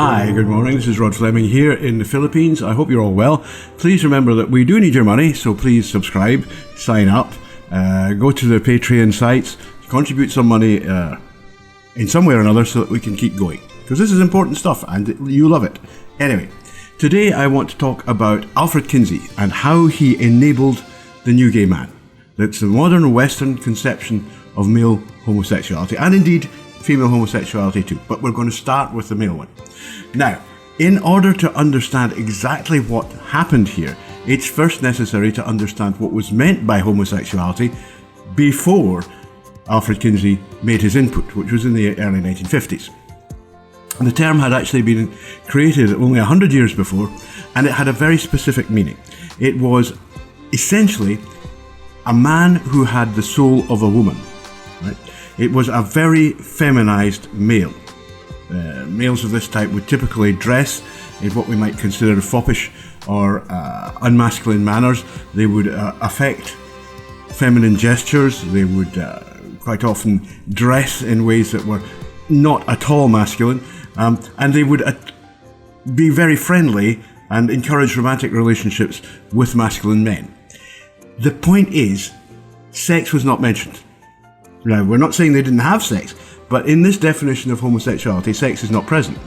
Hi, good morning. This is Rod Fleming here in the Philippines. I hope you're all well. Please remember that we do need your money, so please subscribe, sign up, go to the Patreon sites, contribute some money in some way or another so that we can keep going. Because this is important stuff and you love it. Anyway, today I want to talk about Alfred Kinsey and how he enabled the new gay man. That's the modern Western conception of male homosexuality, and indeed female homosexuality too. But we're going to start with the male one. Now, in order to understand exactly what happened here, it's first necessary to understand what was meant by homosexuality before Alfred Kinsey made his input, which was in the early 1950s. And the term had actually been created only 100 years before, and it had a very specific meaning. It was essentially a man who had the soul of a woman. Right? It was a very feminized male. Males of this type would typically dress in what we might consider foppish or unmasculine manners. They would affect feminine gestures. They would quite often dress in ways that were not at all masculine. And they would be very friendly and encourage romantic relationships with masculine men. The point is, sex was not mentioned. Now, we're not saying they didn't have sex, but in this definition of homosexuality, sex is not present.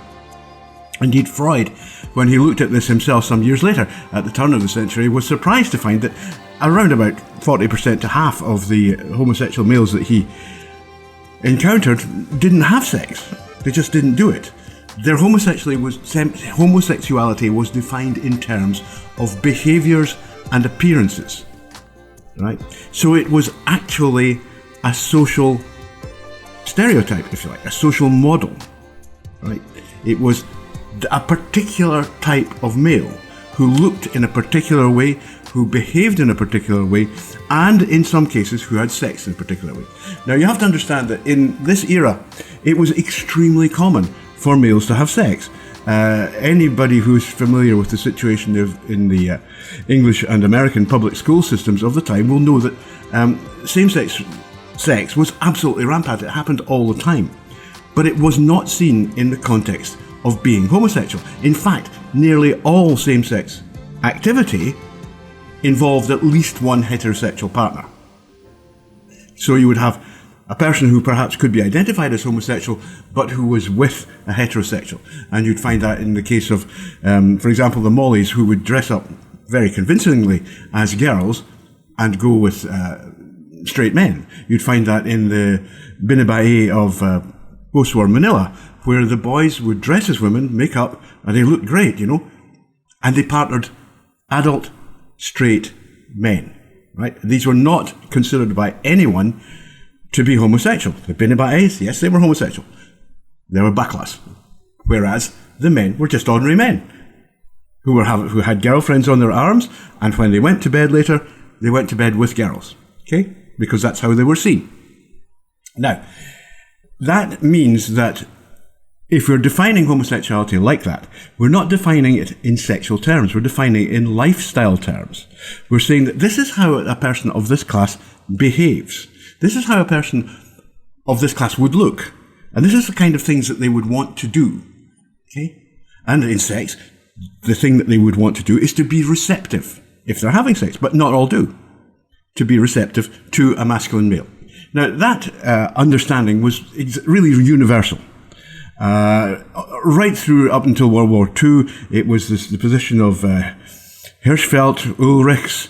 Indeed, Freud, when he looked at this himself some years later, at the turn of the century, was surprised to find that around about 40% to half of the homosexual males that he encountered didn't have sex. They just didn't do it. Their homosexuality was defined in terms of behaviours and appearances. Right? So it was actually a social stereotype, if you like, a social model, right? It was a particular type of male who looked in a particular way, who behaved in a particular way, and in some cases who had sex in a particular way. Now you have to understand that in this era, it was extremely common for males to have sex. Anybody who's familiar with the situation in the English and American public school systems of the time will know that same-sex sex was absolutely rampant. It happened all the time. But it was not seen in the context of being homosexual. In fact, nearly all same-sex activity involved at least one heterosexual partner. So you would have a person who perhaps could be identified as homosexual, but who was with a heterosexual. And you'd find that in the case of, for example, the Mollies, who would dress up very convincingly as girls and go with straight men. You'd find that in the Binibae of post-war Manila, where the boys would dress as women, make up, and they looked great, you know, and they partnered adult, straight men, right? These were not considered by anyone to be homosexual. The Binibaes, yes, they were homosexual. They were baklas. Whereas the men were just ordinary men who had girlfriends on their arms, and when they went to bed later, they went to bed with girls, okay? Because that's how they were seen. Now, that means that if we're defining homosexuality like that, we're not defining it in sexual terms, we're defining it in lifestyle terms. We're saying that this is how a person of this class behaves. This is how a person of this class would look. And this is the kind of things that they would want to do. Okay? And in sex, the thing that they would want to do is to be receptive, if they're having sex, but not all do. To be receptive to a masculine male. Now, that understanding was really universal. Right through up until World War II, it was the position of Hirschfeld, Ulrichs,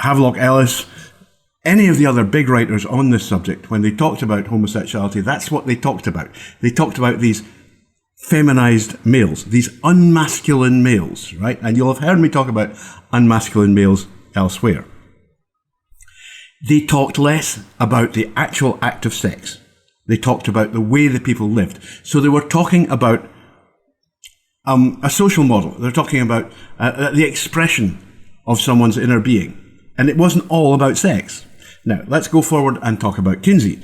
Havelock Ellis, any of the other big writers on this subject. When they talked about homosexuality, that's what they talked about. They talked about these feminized males, these unmasculine males, right? And you'll have heard me talk about unmasculine males elsewhere. They talked less about the actual act of sex. They talked about the way the people lived. So they were talking about a social model. They're talking about the expression of someone's inner being. And it wasn't all about sex. Now, let's go forward and talk about Kinsey.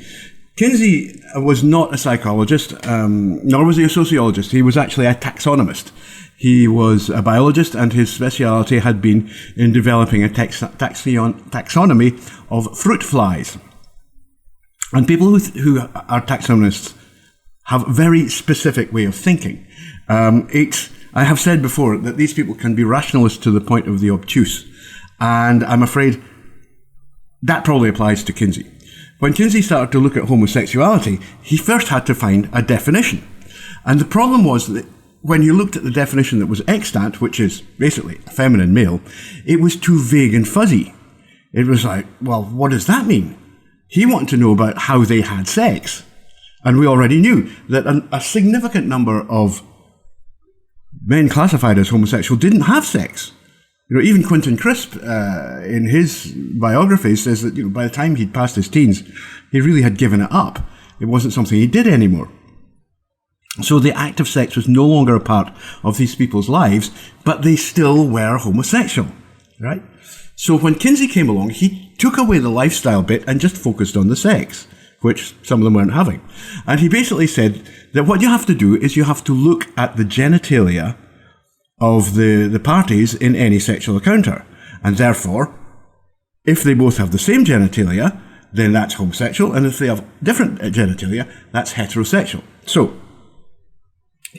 Kinsey was not a psychologist, nor was he a sociologist. He was actually a taxonomist. He was a biologist, and his speciality had been in developing a taxonomy of fruit flies. And people who are taxonomists have a very specific way of thinking. I have said before that these people can be rationalists to the point of the obtuse, and I'm afraid that probably applies to Kinsey. When Kinsey started to look at homosexuality, he first had to find a definition. And the problem was that when you looked at the definition that was extant, which is basically a feminine male, it was too vague and fuzzy. It was like, well, what does that mean? He wanted to know about how they had sex. And we already knew that a significant number of men classified as homosexual didn't have sex. You know, even Quentin Crisp, in his biography, says that, you know, by the time he'd passed his teens, he really had given it up. It wasn't something he did anymore. So the act of sex was no longer a part of these people's lives, but they still were homosexual, right? So when Kinsey came along, he took away the lifestyle bit and just focused on the sex, which some of them weren't having. And he basically said that what you have to do is you have to look at the genitalia of the parties in any sexual encounter. And therefore, if they both have the same genitalia, then that's homosexual. And if they have different genitalia, that's heterosexual. So,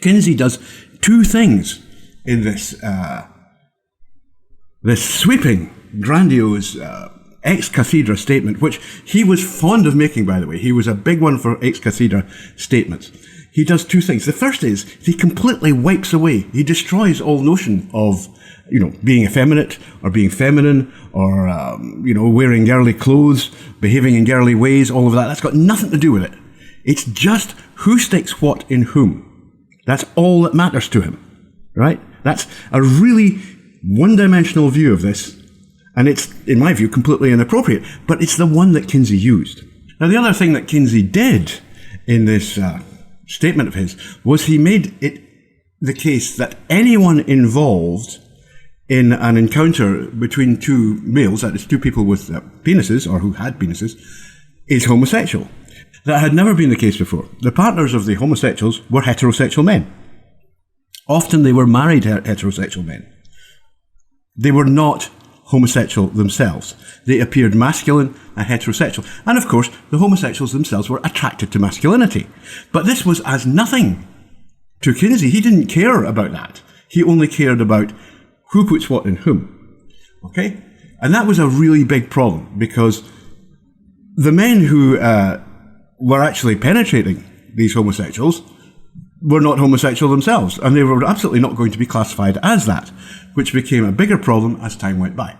Kinsey does two things in this sweeping, grandiose, ex cathedra statement, which he was fond of making, by the way. He was a big one for ex cathedra statements. He does two things. The first is he completely wipes away, he destroys all notion of, you know, being effeminate or being feminine or, you know, wearing girly clothes, behaving in girly ways, all of that. That's got nothing to do with it. It's just who sticks what in whom. That's all that matters to him, right? That's a really one-dimensional view of this, and it's, in my view, completely inappropriate, but it's the one that Kinsey used. Now, the other thing that Kinsey did in this statement of his was he made it the case that anyone involved in an encounter between two males, that is, two people with penises, or who had penises, is homosexual. That had never been the case before. The partners of the homosexuals were heterosexual men. Often they were married heterosexual men. They were not homosexual themselves. They appeared masculine and heterosexual. And of course, the homosexuals themselves were attracted to masculinity. But this was as nothing to Kinsey. He didn't care about that. He only cared about who puts what in whom. Okay? And that was a really big problem, because the men who were actually penetrating these homosexuals were not homosexual themselves, and they were absolutely not going to be classified as that, which became a bigger problem as time went by.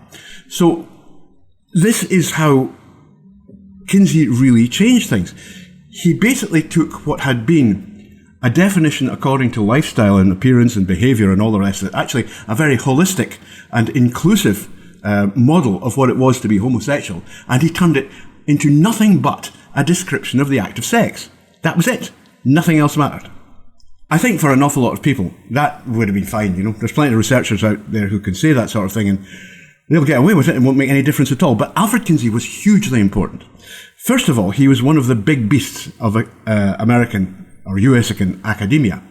So this is how Kinsey really changed things. He basically took what had been a definition according to lifestyle and appearance and behaviour and all the rest of it, actually a very holistic and inclusive model of what it was to be homosexual, and he turned it into nothing but a description of the act of sex. That was it. Nothing else mattered. I think for an awful lot of people, that would have been fine, you know. There's plenty of researchers out there who can say that sort of thing, and they'll get away with it and won't make any difference at all. But Alfred Kinsey was hugely important. First of all, he was one of the big beasts of American or US-ican academia.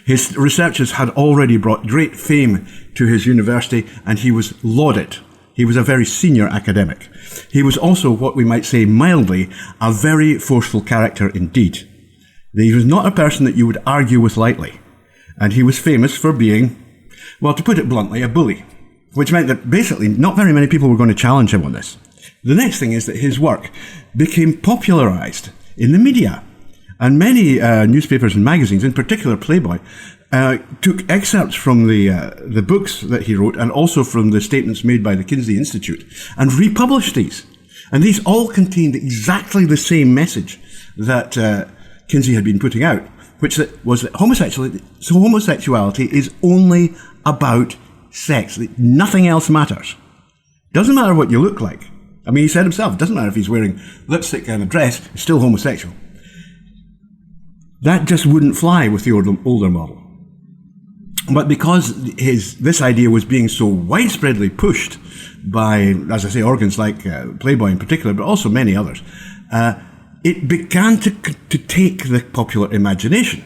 His researches had already brought great fame to his university, and he was lauded. He was a very senior academic. He was also, what we might say mildly, a very forceful character indeed. He was not a person that you would argue with lightly. And he was famous for being, well, to put it bluntly, a bully, which meant that basically not very many people were going to challenge him on this. The next thing is that his work became popularized in the media. And many newspapers and magazines, in particular Playboy, took excerpts from the books that he wrote and also from the statements made by the Kinsey Institute and republished these. And these all contained exactly the same message that Kinsey had been putting out, which was that homosexuality is only about sex. Nothing else matters. Doesn't matter what you look like. I mean, he said himself, it doesn't matter if he's wearing lipstick and a dress, he's still homosexual. That just wouldn't fly with the older model. But because this idea was being so widespreadly pushed by, as I say, organs like Playboy in particular, but also many others, it began to take the popular imagination.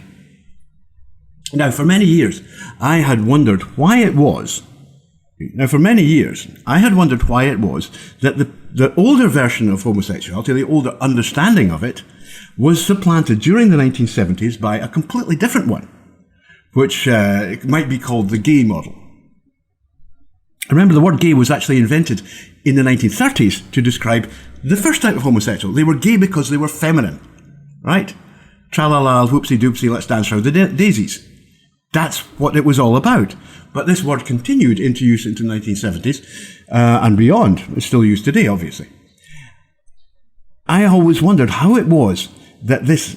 Now, for many years, I had wondered why it was, Now, for many years, I had wondered why it was that the older version of homosexuality, the older understanding of it, was supplanted during the 1970s by a completely different one, which might be called the gay model. Remember, the word gay was actually invented in the 1930s to describe the first type of homosexual. They were gay because they were feminine, right? Tra-la-la, whoopsie-doopsie, let's dance around the daisies. That's what it was all about. But this word continued into use into the 1970s and beyond. It's still used today, obviously. I always wondered how it was that this,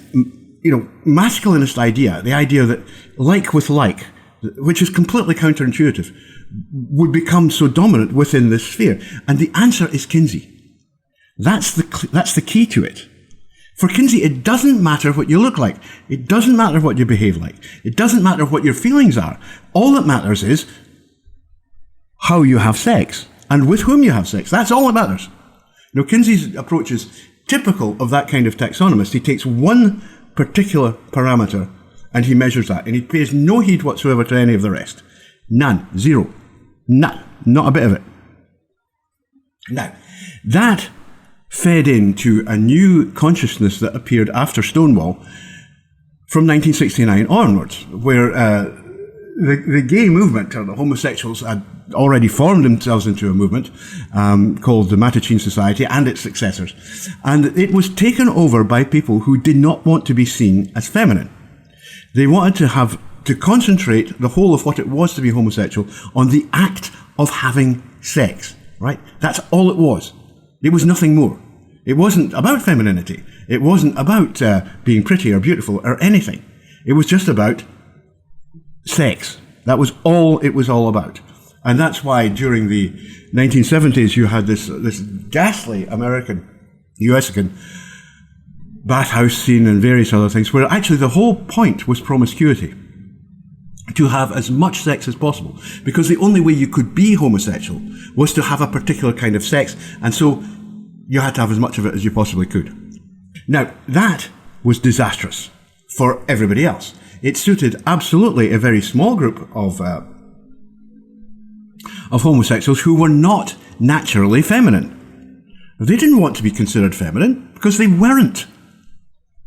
masculinist idea, the idea that like with like, which is completely counterintuitive, would become so dominant within this sphere. And the answer is Kinsey. That's the key to it. For Kinsey, it doesn't matter what you look like. It doesn't matter what you behave like. It doesn't matter what your feelings are. All that matters is how you have sex and with whom you have sex. That's all that matters. Kinsey's approach is typical of that kind of taxonomist. He takes one particular parameter and he measures that, and he pays no heed whatsoever to any of the rest. None. Zero. None. Not a bit of it. Now, that fed into a new consciousness that appeared after Stonewall from 1969 onwards, where the gay movement, or the homosexuals, had already formed themselves into a movement called the Mattachine Society and its successors. And it was taken over by people who did not want to be seen as feminine. They wanted to concentrate the whole of what it was to be homosexual on the act of having sex, right? That's all it was. It was nothing more. It wasn't about femininity. It wasn't about being pretty or beautiful or anything. It was just about sex. That was all it was all about. And that's why during the 1970s you had this ghastly US-ican bathhouse scene and various other things, where actually the whole point was promiscuity. To have as much sex as possible. Because the only way you could be homosexual was to have a particular kind of sex, and so you had to have as much of it as you possibly could. Now, that was disastrous for everybody else. It suited absolutely a very small group of homosexuals who were not naturally feminine. They didn't want to be considered feminine because they weren't.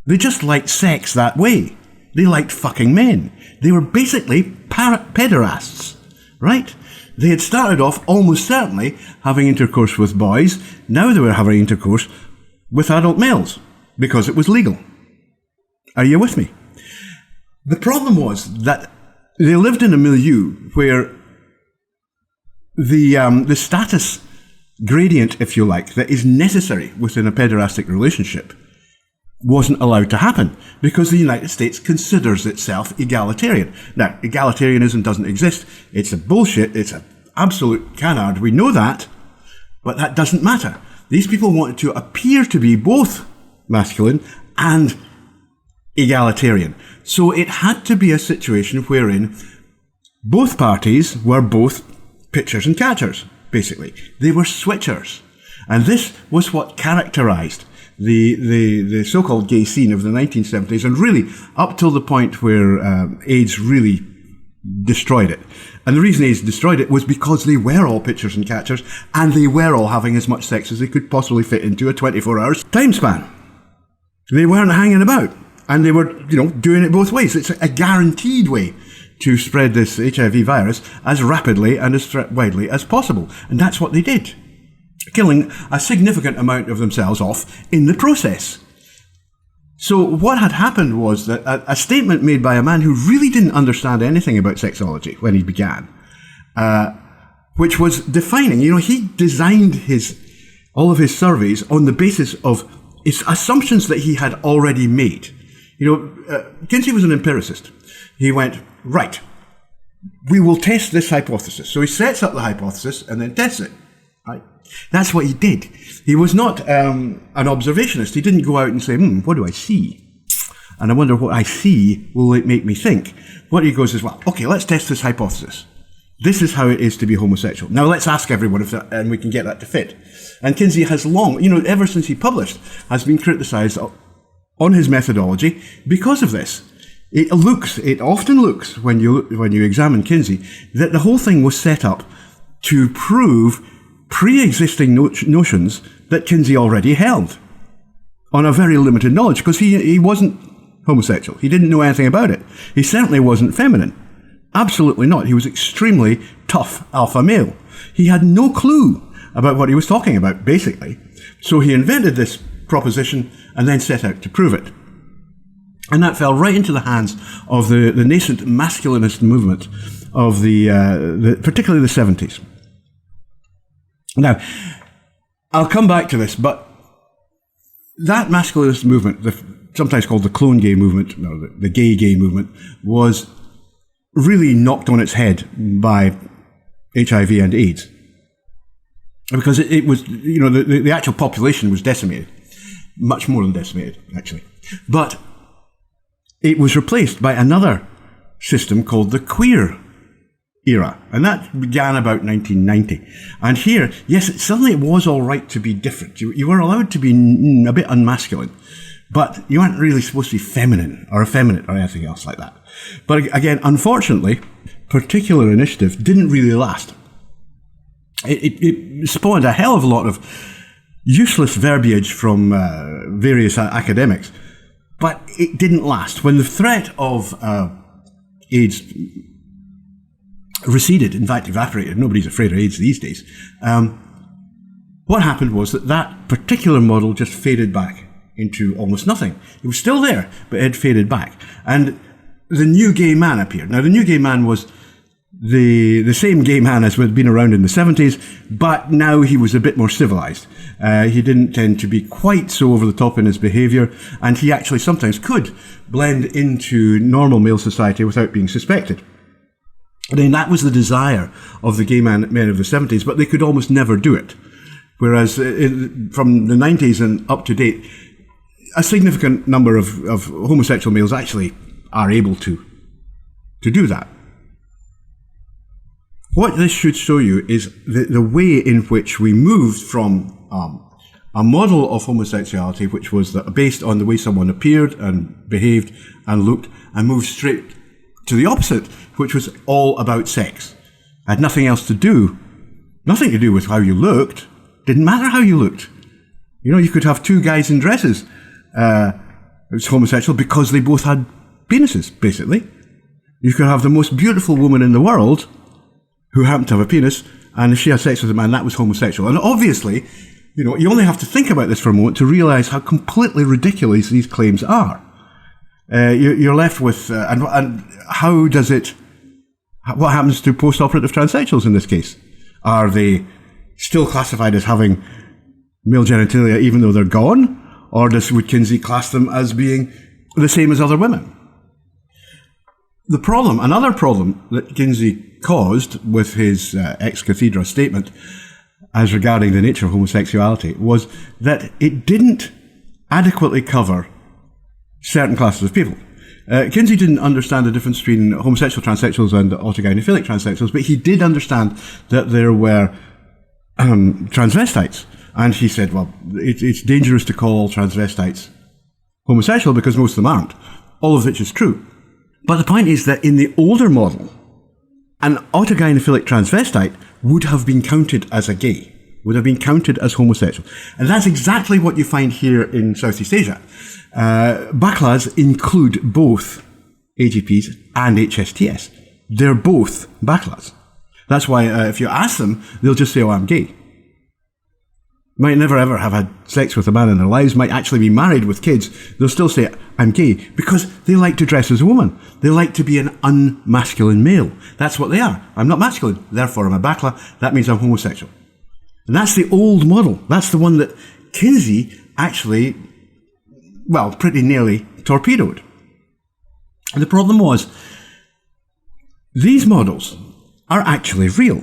They just liked sex that way. They liked fucking men. They were basically pederasts, right? They had started off almost certainly having intercourse with boys. Now they were having intercourse with adult males because it was legal. Are you with me? The problem was that they lived in a milieu where the status gradient, if you like, that is necessary within a pederastic relationship wasn't allowed to happen because the United States considers itself egalitarian. Now, egalitarianism doesn't exist. It's a bullshit. It's an absolute canard. We know that, but that doesn't matter. These people wanted to appear to be both masculine and egalitarian. So it had to be a situation wherein both parties were both pitchers and catchers, basically. They were switchers. And this was what characterized the so-called gay scene of the 1970s, and really up till the point where AIDS really destroyed it. And the reason AIDS destroyed it was because they were all pitchers and catchers, and they were all having as much sex as they could possibly fit into a 24-hour time span. They weren't hanging about, and they were, doing it both ways. It's a guaranteed way to spread this HIV virus as rapidly and as widely as possible. And that's what they did, killing a significant amount of themselves off in the process. So what had happened was that a statement made by a man who really didn't understand anything about sexology when he began, which was defining, he designed all of his surveys on the basis of assumptions that he had already made. Kinsey was an empiricist. He went, right, we will test this hypothesis. So he sets up the hypothesis and then tests it. Right? That's what he did. He was not an observationist. He didn't go out and say, what do I see? And I wonder what I see will it make me think. What he goes is, well, okay, let's test this hypothesis. This is how it is to be homosexual. Now let's ask everyone and we can get that to fit. And Kinsey has long, ever since he published, has been criticized on his methodology because of this. It often looks, when you examine Kinsey, that the whole thing was set up to prove pre-existing notions that Kinsey already held on a very limited knowledge, because he wasn't homosexual. He didn't know anything about it. He certainly wasn't feminine. Absolutely not. He was extremely tough alpha male. He had no clue about what he was talking about, basically. So he invented this proposition and then set out to prove it. And that fell right into the hands of the nascent masculinist movement of particularly the 70s. Now, I'll come back to this, but that masculinist movement, sometimes called the clone gay movement, or the gay movement, was really knocked on its head by HIV and AIDS. Because it was, the actual population was decimated. Much more than decimated, actually. But it was replaced by another system called the queer era. And that began about 1990. And here, yes, suddenly it was all right to be different. You were allowed to be a bit unmasculine. But you weren't really supposed to be feminine or effeminate or anything else like that. But again, unfortunately, particular initiative didn't really last. It spawned a hell of a lot of useless verbiage from various academics, but it didn't last. When the threat of AIDS receded, in fact evaporated, nobody's afraid of AIDS these days, what happened was that particular model just faded back into almost nothing. It was still there, but it had faded back. And the new gay man appeared. Now, the new gay man was the same gay man as had been around in the 70s, but now he was a bit more civilized. He didn't tend to be quite so over the top in his behavior, and he actually sometimes could blend into normal male society without being suspected. I mean, that was the desire of the gay men of the 70s, but they could almost never do it. Whereas from the 90s and up to date, a significant number of homosexual males actually are able to do that. What this should show you is the way in which we moved from a model of homosexuality, which was based on the way someone appeared and behaved and looked, and moved straight to the opposite, which was all about sex. Had nothing else to do, nothing to do with how you looked. Didn't matter how you looked. You could have two guys in dresses. It's homosexual because they both had penises, basically. You could have the most beautiful woman in the world who happened to have a penis, and if she had sex with a man, that was homosexual. And obviously, you only have to think about this for a moment to realize how completely ridiculous these claims are. You're left with, and how does it, what happens to post-operative transsexuals in this case? Are they still classified as having male genitalia even though they're gone? Or would Kinsey class them as being the same as other women? Another problem that Kinsey caused with his ex cathedra statement as regarding the nature of homosexuality was that it didn't adequately cover certain classes of people. Kinsey didn't understand the difference between homosexual transsexuals and autogynephilic transsexuals, but he did understand that there were transvestites. And he said, well, it's dangerous to call all transvestites homosexual because most of them aren't, all of which is true. But the point is that in the older model, an autogynephilic transvestite would have been counted as a gay, would have been counted as homosexual. And that's exactly what you find here in Southeast Asia. Baklas include both AGPs and HSTS. They're both baklas. That's why if you ask them, they'll just say, oh, I'm gay. Might never ever have had sex with a man in their lives, might actually be married with kids. They'll still say, I'm gay, because they like to dress as a woman. They like to be an unmasculine male. That's what they are. I'm not masculine, therefore I'm a bakla. That means I'm homosexual. And that's the old model. That's the one that Kinsey actually, well, pretty nearly torpedoed. And the problem was, these models are actually real.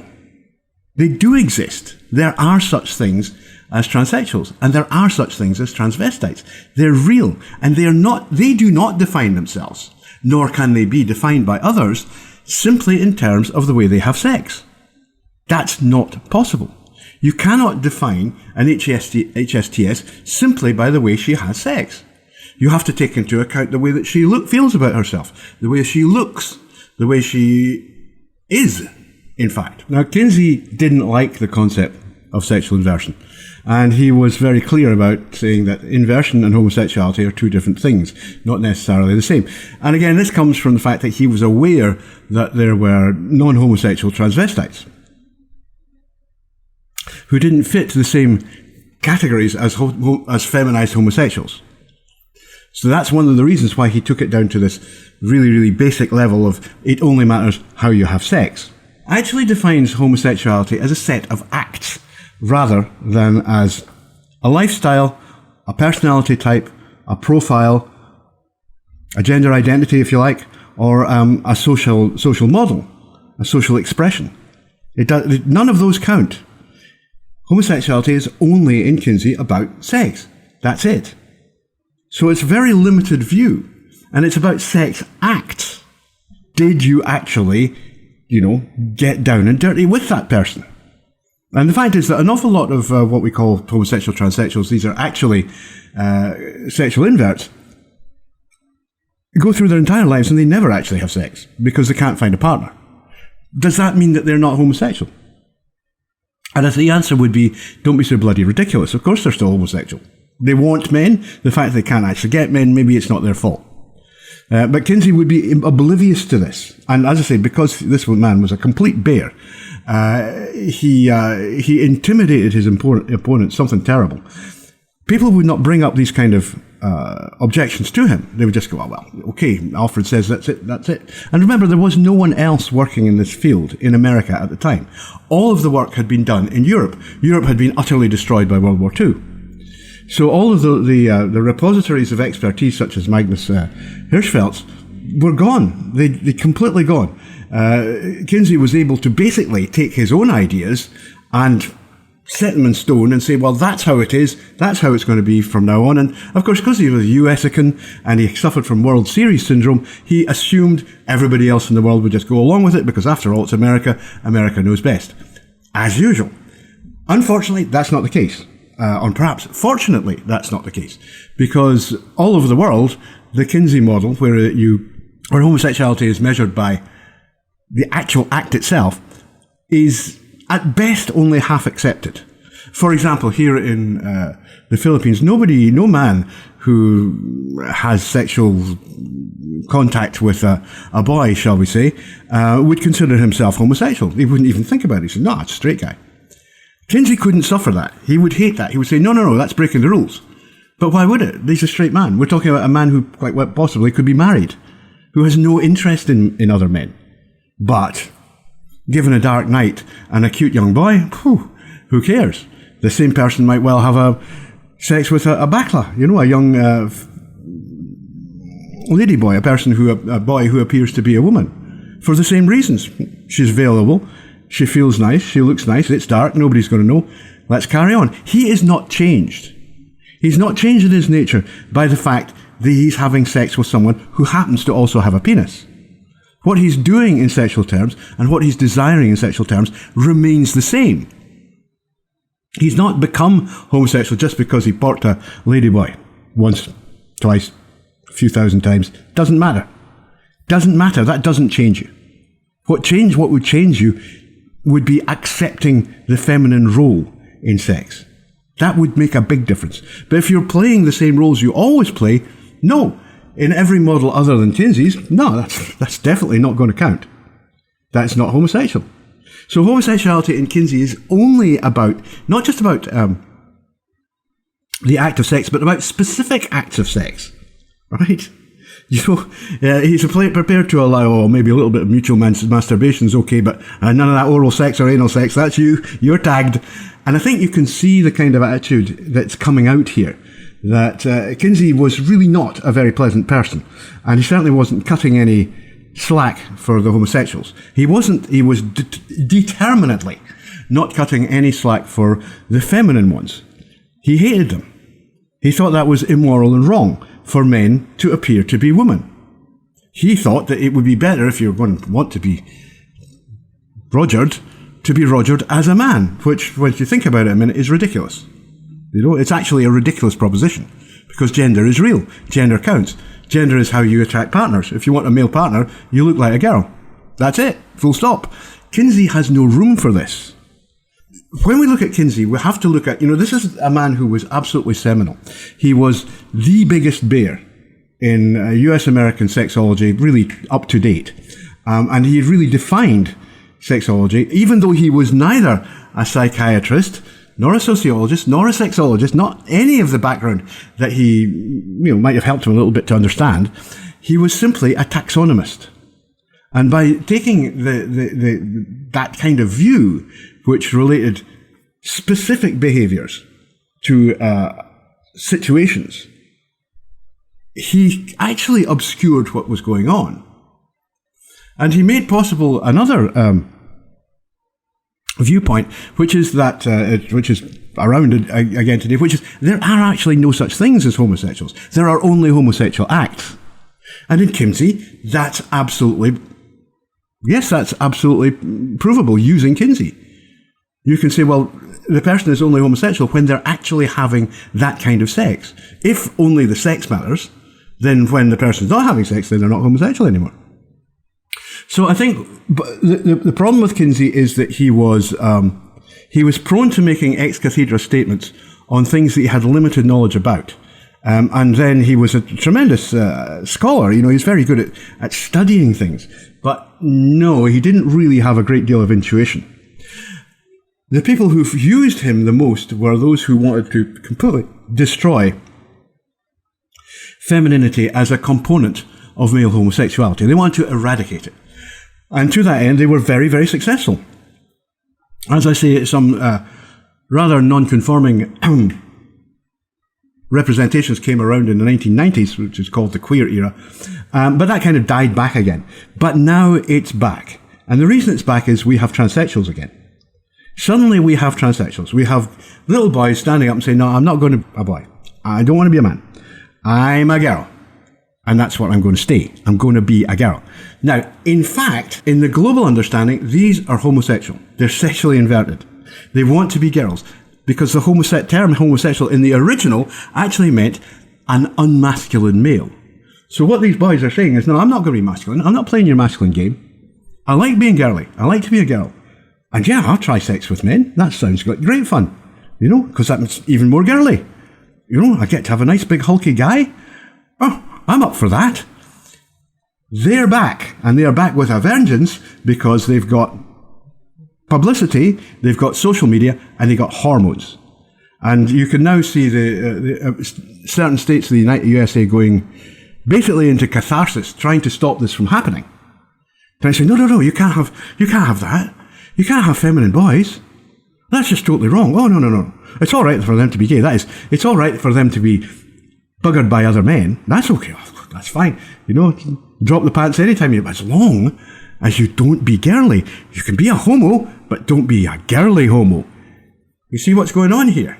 They do exist. There are such things as transsexuals, and there are such things as transvestites. They're real, and they do not define themselves, nor can they be defined by others, simply in terms of the way they have sex. That's not possible. You cannot define an HSTS simply by the way she has sex. You have to take into account the way that she feels about herself, the way she looks, the way she is. in fact. Now, Kinsey didn't like the concept of sexual inversion. And he was very clear about saying that inversion and homosexuality are two different things, not necessarily the same. And again, this comes from the fact that he was aware that there were non-homosexual transvestites who didn't fit the same categories as feminized homosexuals. So that's one of the reasons why he took it down to this really, really basic level of it only matters how you have sex. Actually defines homosexuality as a set of acts, rather than as a lifestyle, a personality type, a profile, a gender identity, if you like, or a social model, a social expression. None of those count. Homosexuality is only, in Kinsey, about sex. That's it. So it's a very limited view, and it's about sex acts. Did you actually, get down and dirty with that person? And the fact is that an awful lot of what we call homosexual transsexuals, these are actually sexual inverts, go through their entire lives and they never actually have sex because they can't find a partner. Does that mean that they're not homosexual? And the answer would be, don't be so bloody ridiculous. Of course they're still homosexual. They want men. The fact they can't actually get men, maybe it's not their fault. But Kinsey would be oblivious to this. And as I say, because this man was a complete bear, he intimidated his opponent, something terrible. People would not bring up these kind of objections to him. They would just go, well, okay, Alfred says that's it. And remember, there was no one else working in this field in America at the time. All of the work had been done in Europe. Europe had been utterly destroyed by World War II. So all of the repositories of expertise, such as Magnus Hirschfeld's, were gone. They completely gone. Kinsey was able to basically take his own ideas and set them in stone and say, well, that's how it is, that's how it's going to be from now on. And of course, because he was a US-ican and he suffered from World Series syndrome, he assumed everybody else in the world would just go along with it because after all, it's America. America knows best. As usual. Unfortunately, that's not the case. Or perhaps, fortunately, that's not the case. Because all over the world, the Kinsey model, where homosexuality is measured by the actual act itself, is at best only half accepted. For example, here in the Philippines, no man who has sexual contact with a boy, shall we say, would consider himself homosexual. He wouldn't even think about it. He said, no, it's a straight guy. Kinsey couldn't suffer that. He would hate that. He would say, no, that's breaking the rules. But why would it? He's a straight man. We're talking about a man who quite possibly could be married, who has no interest in other men. But given a dark night and a cute young boy, who cares? The same person might well have sex with a bakla, a young lady boy, a boy who appears to be a woman, for the same reasons. She's available, she feels nice, she looks nice, it's dark, nobody's going to know. Let's carry on. He is not changed. He's not changed in his nature by the fact that he's having sex with someone who happens to also have a penis. What he's doing in sexual terms and what he's desiring in sexual terms remains the same. He's not become homosexual just because he porked a ladyboy once, twice, a few thousand times. Doesn't matter. Doesn't matter. That doesn't change you. What would change you would be accepting the feminine role in sex. That would make a big difference. But if you're playing the same roles you always play, no. In every model other than Kinsey's, no, that's definitely not going to count. That's not homosexual. So homosexuality in Kinsey is only about, not just about the act of sex, but about specific acts of sex, right? He's prepared to allow maybe a little bit of mutual masturbation is okay, but none of that oral sex or anal sex, that's you're tagged. And I think you can see the kind of attitude that's coming out here. That Kinsey was really not a very pleasant person, and he certainly wasn't cutting any slack for the homosexuals. He was determinedly not cutting any slack for the feminine ones. He hated them. He thought that was immoral and wrong for men to appear to be women. He thought that it would be better if you're going to want to be Rogered, to be Rogered as a man, which, when you think about it a minute, is ridiculous. It's actually a ridiculous proposition because gender is real. Gender counts. Gender is how you attract partners. If you want a male partner, you look like a girl. That's it. Full stop. Kinsey has no room for this. When we look at Kinsey, we have to look at, this is a man who was absolutely seminal. He was the biggest bear in US American sexology, really up to date. And he really defined sexology, even though he was neither a psychiatrist, nor a sociologist, nor a sexologist, not any of the background that he might have helped him a little bit to understand. He was simply a taxonomist. And by taking that kind of view, which related specific behaviors to situations, he actually obscured what was going on. And he made possible another viewpoint, which is that, which is around again today, which is there are actually no such things as homosexuals. There are only homosexual acts. And in Kinsey, that's absolutely provable using Kinsey. You can say, well, the person is only homosexual when they're actually having that kind of sex. If only the sex matters, then when the person's not having sex, then they're not homosexual anymore. So I think the problem with Kinsey is that he was prone to making ex cathedra statements on things that he had limited knowledge about. And then he was a tremendous scholar. He's very good at studying things. But no, he didn't really have a great deal of intuition. The people who used him the most were those who wanted to completely destroy femininity as a component of male homosexuality. They wanted to eradicate it. And to that end, they were very, very successful. As I say, some rather non-conforming representations came around in the 1990s, which is called the queer era. But that kind of died back again. But now it's back. And the reason it's back is we have transsexuals again. Suddenly we have transsexuals. We have little boys standing up and saying, no, I'm not going to be a boy. I don't want to be a man. I'm a girl. And that's what I'm going to stay. I'm going to be a girl. Now, in fact, in the global understanding, these are homosexual. They're sexually inverted. They want to be girls. Because the term homosexual in the original actually meant an unmasculine male. So what these boys are saying is, no, I'm not going to be masculine. I'm not playing your masculine game. I like being girly. I like to be a girl. And yeah, I'll try sex with men. That sounds like great fun. Because that's even more girly. I get to have a nice big hulky guy. Oh, I'm up for that. They're back. And they are back with a vengeance because they've got publicity, they've got social media, and they've got hormones. And you can now see the certain states of the United USA going basically into catharsis, trying to stop this from happening. Trying to say, no, you can't have that. You can't have feminine boys. That's just totally wrong. Oh, no. It's all right for them to be gay. It's all right for them to be buggered by other men. That's okay. That's fine. Drop the pants anytime as long as you don't be girly. You can be a homo, but don't be a girly homo. You see what's going on here?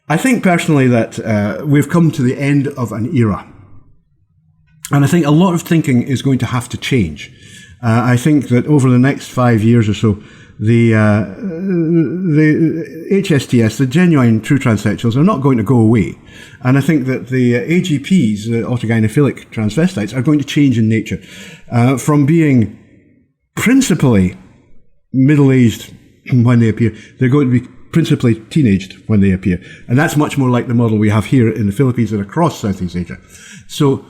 I think personally that we've come to the end of an era. And I think a lot of thinking is going to have to change. I think that over the next 5 years or so, the HSTS, the genuine true transsexuals, are not going to go away. And I think that the AGPs, the autogynephilic transvestites, are going to change in nature. From being principally middle-aged when they appear, they're going to be principally teenaged when they appear. And that's much more like the model we have here in the Philippines and across Southeast Asia. So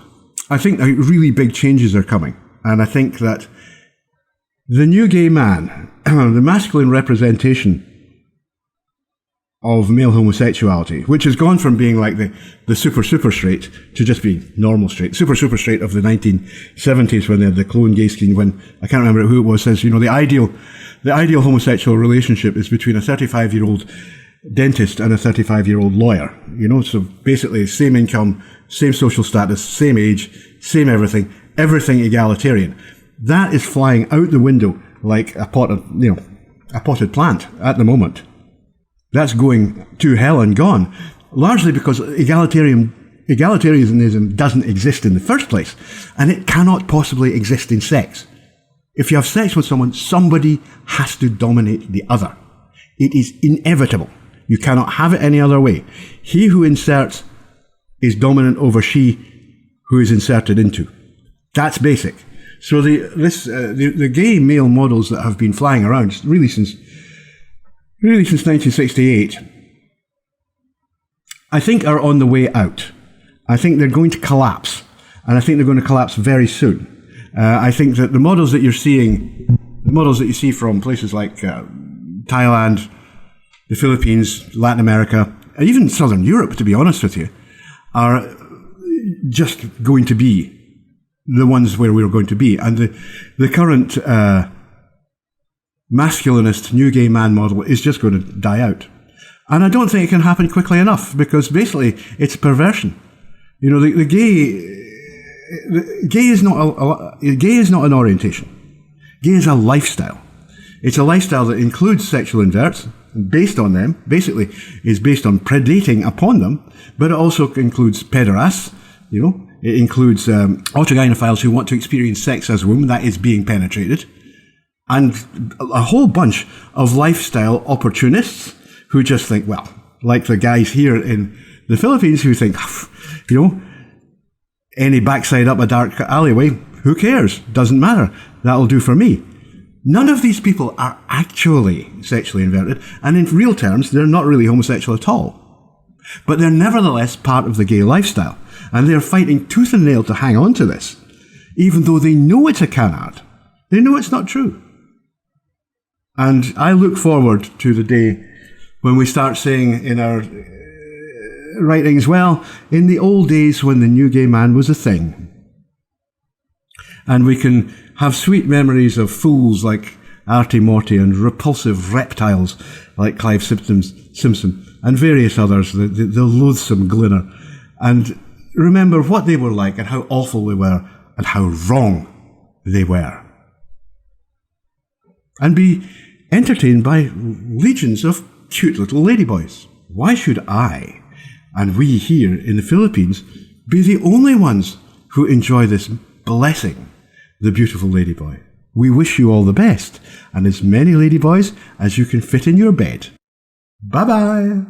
I think really big changes are coming. And I think that the new gay man, the masculine representation of male homosexuality, which has gone from being like the super straight to just being normal straight. Super straight of the 1970s when they had the clone gay scheme, when, I can't remember who it was, says, the ideal homosexual relationship is between a 35-year-old dentist and a 35-year-old lawyer. So basically same income, same social status, same age, same everything egalitarian. That is flying out the window like a potted plant at the moment. That's going to hell and gone, largely because egalitarianism doesn't exist in the first place, and it cannot possibly exist in sex. If you have sex with someone, somebody has to dominate the other. It is inevitable. You cannot have it any other way. He who inserts is dominant over she who is inserted into. That's basic. So the gay male models that have been flying around really since 1968, I think are on the way out. I think they're going to collapse, and I think they're going to collapse very soon. I think that the models that you see from places like Thailand, the Philippines, Latin America, and even Southern Europe, to be honest with you, are just going to be the ones where we're going to be. And the current masculinist new gay man model is just going to die out. And I don't think it can happen quickly enough, because basically it's a perversion. You know, the gay is not an orientation. Gay is a lifestyle. It's a lifestyle that includes sexual inverts, based on them, basically is based on predating upon them, but it also includes pederasts, you know, it includes autogynephiles who want to experience sex as a woman, that is being penetrated, and a whole bunch of lifestyle opportunists who just think, well, like the guys here in the Philippines who think, you know, any backside up a dark alleyway, who cares? Doesn't matter. That'll do for me. None of these people are actually sexually inverted, and in real terms, they're not really homosexual at all. But they're nevertheless part of the gay lifestyle, and they're fighting tooth and nail to hang on to this, even though they know it's a canard. They know it's not true. And I look forward to the day when we start saying in our writings, well, in the old days when the new gay man was a thing. And we can have sweet memories of fools like Artie Morty and repulsive reptiles like Clive Simpson and various others, the loathsome Glinner, and remember what they were like and how awful they were and how wrong they were. And be entertained by legions of cute little ladyboys. Why should I, and we here in the Philippines, be the only ones who enjoy this blessing, the beautiful ladyboy? We wish you all the best, and as many ladyboys as you can fit in your bed. Bye-bye!